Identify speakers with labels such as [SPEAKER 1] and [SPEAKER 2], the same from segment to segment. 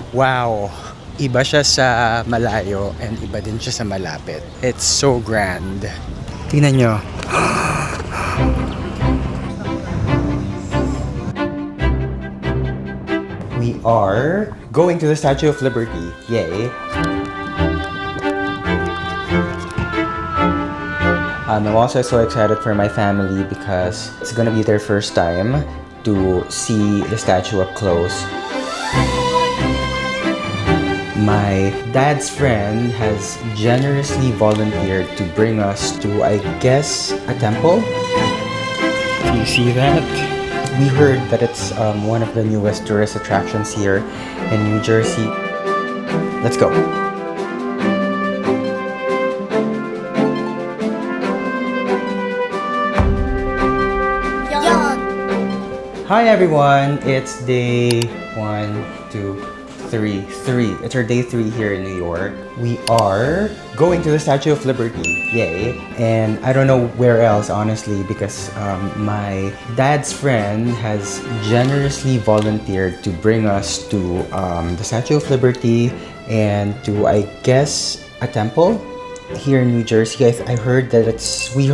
[SPEAKER 1] Wow! Iba siya sa malayo and iba din siya sa malapit. It's so grand. Tingnan nyo. We are going to the Statue of Liberty. Yay! I'm also so excited for my family because it's gonna be their first time to see the statue up close. My dad's friend has generously volunteered to bring us to, I guess, a temple. Do you see that? We heard that it's one of the newest tourist attractions here in New Jersey. Let's go. Hi everyone, it's day 3. It's our day 3 here in New York. We are going to the Statue of Liberty, yay! And I don't know where else, honestly, because my dad's friend has generously volunteered to bring us to the Statue of Liberty and to, I guess, a temple here in New Jersey. I heard that we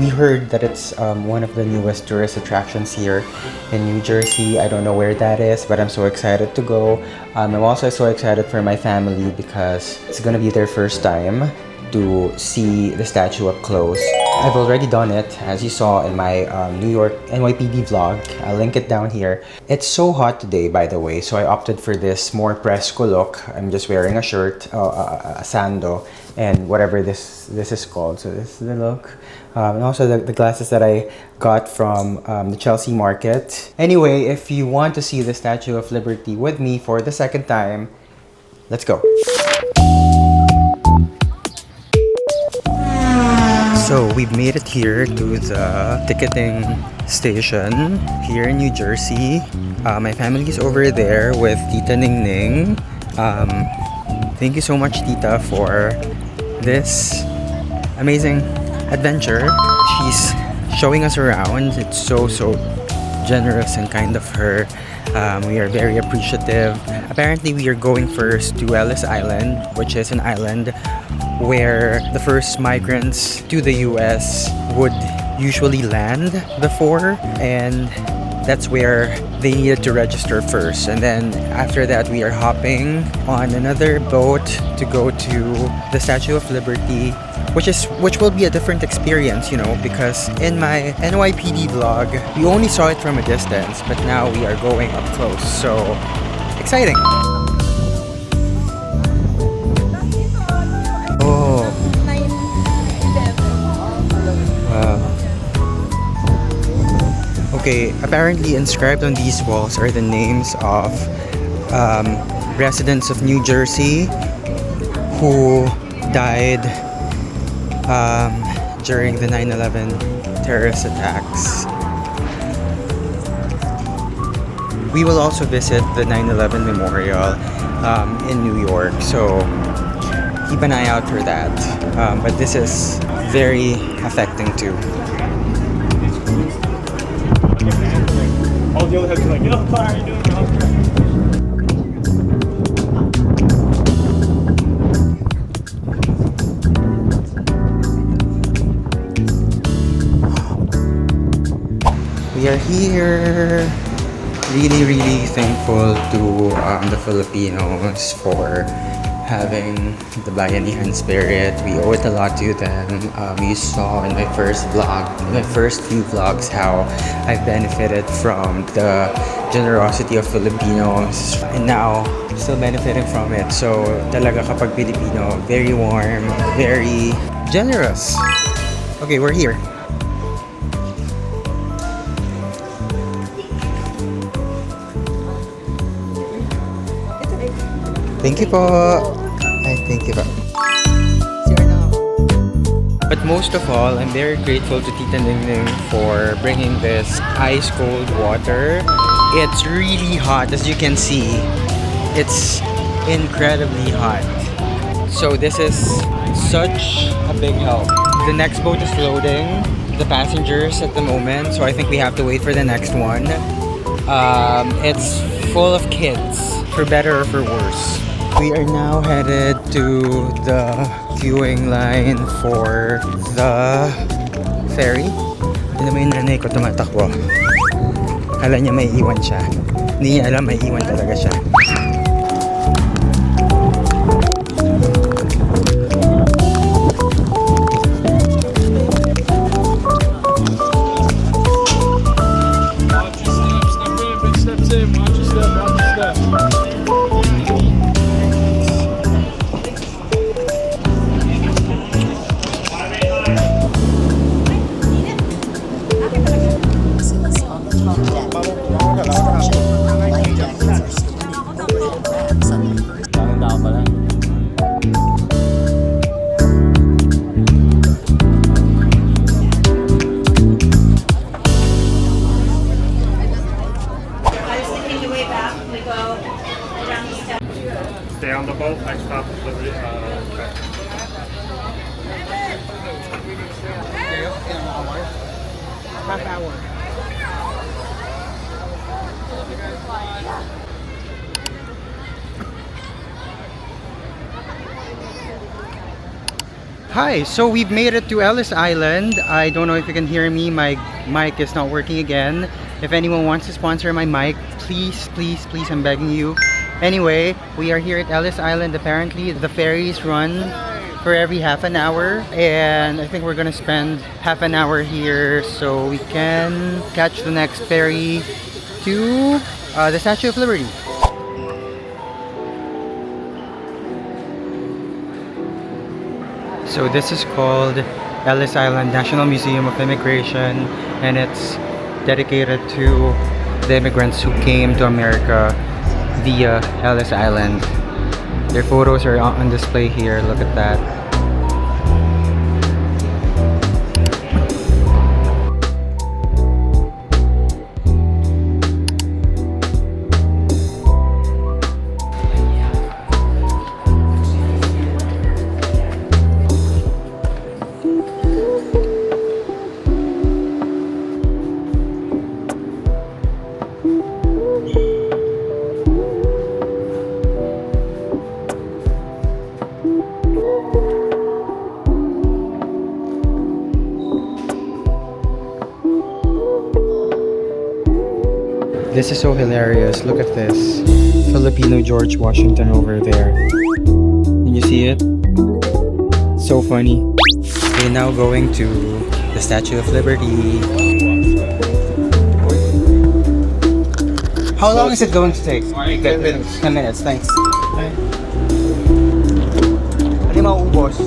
[SPEAKER 1] heard that it's one of the newest tourist attractions here in New Jersey. I don't know where that is, but I'm so excited to go. I'm also so excited for my family because it's gonna be their first time to see the statue up close. I've already done it, as you saw in my New York NYPD vlog. I'll link it down here. It's so hot today, by the way, so I opted for this more fresco look. I'm just wearing a shirt, a sando, and whatever this is called. So this is the look. And also the glasses that I got from the Chelsea market. Anyway, if you want to see the Statue of Liberty with me for the second time, let's go. So we've made it here to the ticketing station here in New Jersey. My family is over there with Tita Ning Ning. Thank you so much, Tita, for this amazing adventure. She's showing us around. It's so generous and kind of her. We are very appreciative. Apparently, we are going first to Ellis Island, which is an island where the first migrants to the US would usually land before, and that's where they needed to register first. And then after that, we are hopping on another boat to go to the Statue of Liberty, which will be a different experience, you know, because in my NYPD vlog, we only saw it from a distance, but now we are going up close. So exciting! Oh. Okay, apparently inscribed on these walls are the names of residents of New Jersey who died during the 9/11 terrorist attacks. We will also visit the 9/11 memorial in New York, so keep an eye out for that. But this is very affecting too. All the other have to like, what are you doing? We are here. Really thankful to the Filipinos for having the Bayanihan spirit. We owe it a lot to them. You saw in my first vlog, in my first few vlogs, how I've benefited from the generosity of Filipinos, and now I'm still benefiting from it. So talaga kapag Filipino, very warm, very generous. Okay, we're here. Thank you po. Thank you po. But most of all, I'm very grateful to Tita Ning Ning for bringing this ice cold water. It's really hot, as you can see. It's incredibly hot. So this is such a big help. The next boat is loading the passengers at the moment, so I think we have to wait for the next one. It's full of kids. for better or for worse. We are now headed to the queuing line for the ferry. Alam mo yung nanay ko tumatakbo. Alam niya may iwan siya. Hindi niya alam may iwan talaga siya.
[SPEAKER 2] Stay on the boat, next stop is Liberty.
[SPEAKER 3] Half hour.
[SPEAKER 1] Hi, so we've made it to Ellis Island. I don't know if you can hear me, my mic is not working again. If anyone wants to sponsor my mic, please, please, please, I'm begging you. Anyway, we are here at Ellis Island. Apparently, the ferries run for every half an hour, and I think we're gonna spend half an hour here so we can catch the next ferry to the Statue of Liberty. So this is called Ellis Island National Museum of Immigration, and it's dedicated to the immigrants who came to America via Ellis Island. Their photos are on display here. Look at that. This is so hilarious. Look at this. Filipino George Washington over there. Can you see it? So funny. We're now going to the Statue of Liberty. How long is it going to take? 10 minutes. 10 minutes, thanks. Hindi mauubos.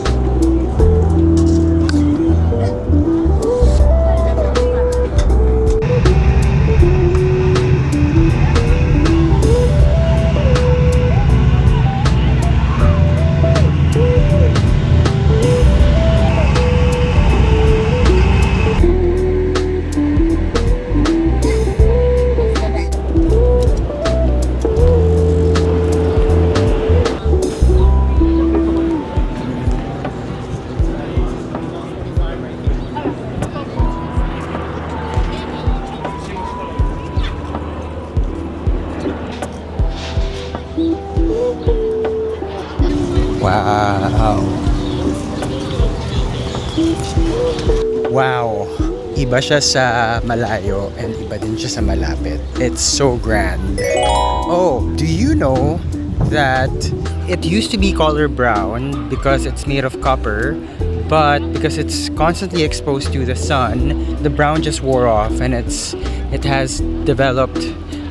[SPEAKER 1] Wow. Wow. Iba siya sa malayo and iba din siya sa malapit. It's so grand. Oh, do you know that it used to be color brown because it's made of copper, but because it's constantly exposed to the sun, the brown just wore off and it has developed,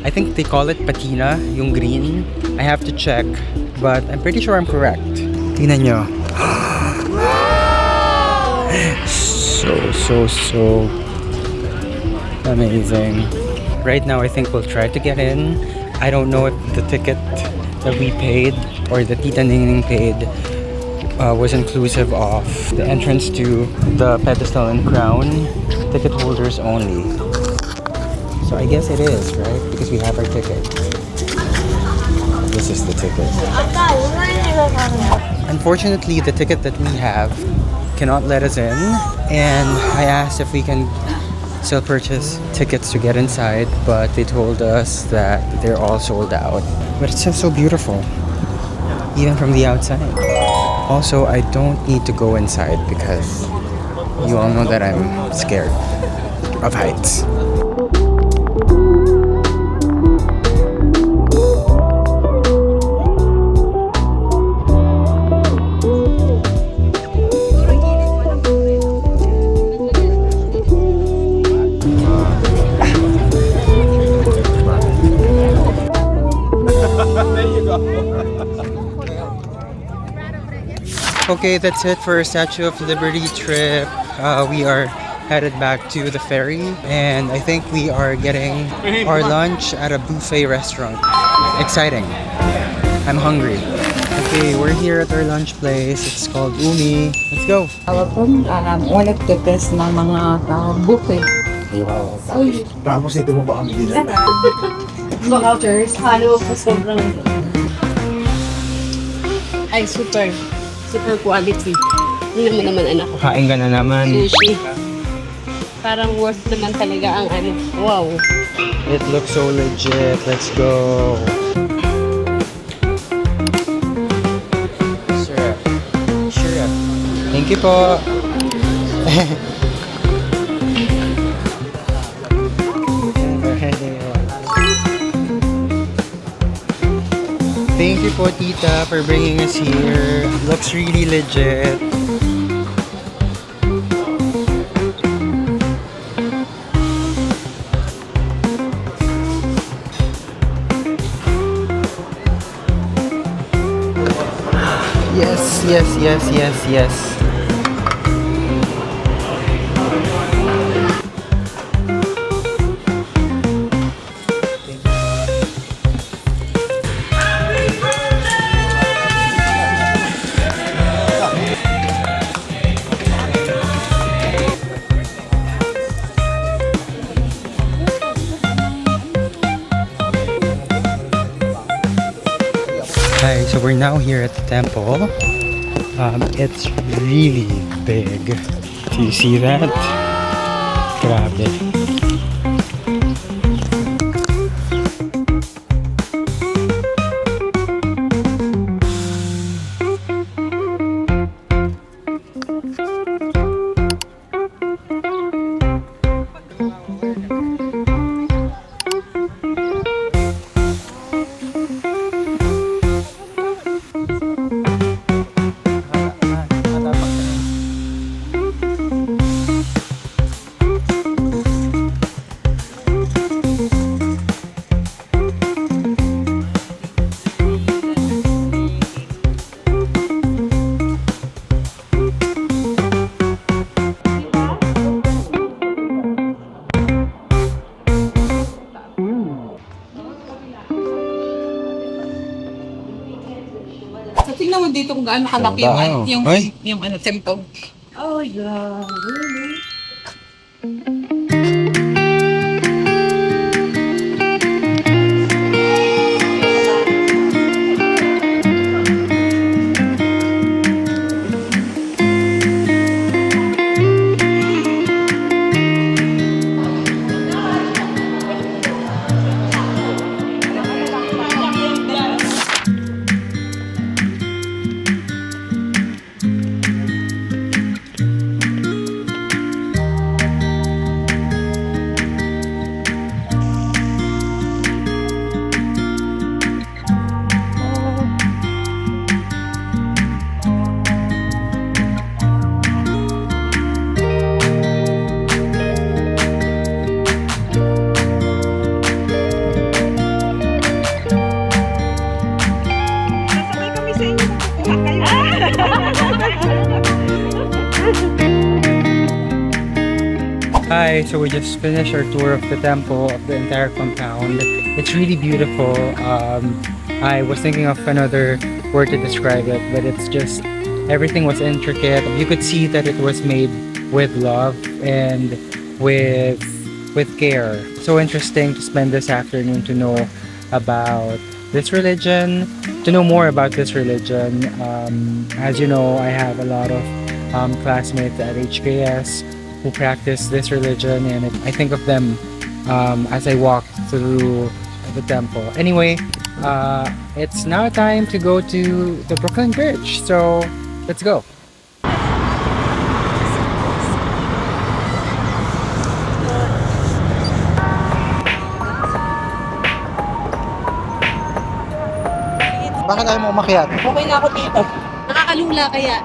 [SPEAKER 1] I think they call it patina, yung green. I have to check, but I'm pretty sure I'm correct. Tingnan nyo. So amazing. Right now I think we'll try to get in. I don't know if the ticket that we paid or that Tita Ningning paid was inclusive of the entrance to the pedestal and crown. Ticket holders only. So I guess it is, right? Because we have our ticket. This is the ticket. Unfortunately, the ticket that we have cannot let us in, and I asked if we can still purchase tickets to get inside, but they told us that they're all sold out. But it's so beautiful, even from the outside. Also, I don't need to go inside because you all know that I'm scared of heights. Okay, that's it for our Statue of Liberty trip. We are headed back to the ferry, and I think we are getting our lunch at a buffet restaurant. Exciting. I'm hungry. Okay, we're here at our lunch place. It's called Umi. Let's go.
[SPEAKER 3] One of the best na mga buffet.
[SPEAKER 4] Wow. Tapos ito mo ba kami din?
[SPEAKER 3] Mga outers, halo po sobrang ay super quality. Hindi naman anak ko.
[SPEAKER 1] Kain ka na naman.
[SPEAKER 3] Sushi. Parang worth naman talaga ang ano. Wow.
[SPEAKER 1] It looks so legit. Let's go. Sure. Thank you po. Thank you po, Tita, for bringing us here. Looks really legit. Yes. Hi, so we're now here at the temple. It's really big. Do you see that? Grabe.
[SPEAKER 3] So, tingnan mo dito kung gaano kalaki
[SPEAKER 1] Wow.
[SPEAKER 3] yung ano, temple. Oh, yeah. Really?
[SPEAKER 1] Hi, so we just finished our tour of the temple, of the entire compound. It's really beautiful. I was thinking of another word to describe it, but it's just everything was intricate. You could see that it was made with love and with care. So interesting to spend this afternoon to know about this religion, to know more about this religion. As you know, I have a lot of classmates at HKS
[SPEAKER 5] who practice this religion, and I think of them as I walk through the temple. Anyway, it's now time to go to the Brooklyn Bridge, so let's go.
[SPEAKER 4] Bakit ayaw mo umakyat?
[SPEAKER 3] Okay na ako dito. Nakakalula kaya.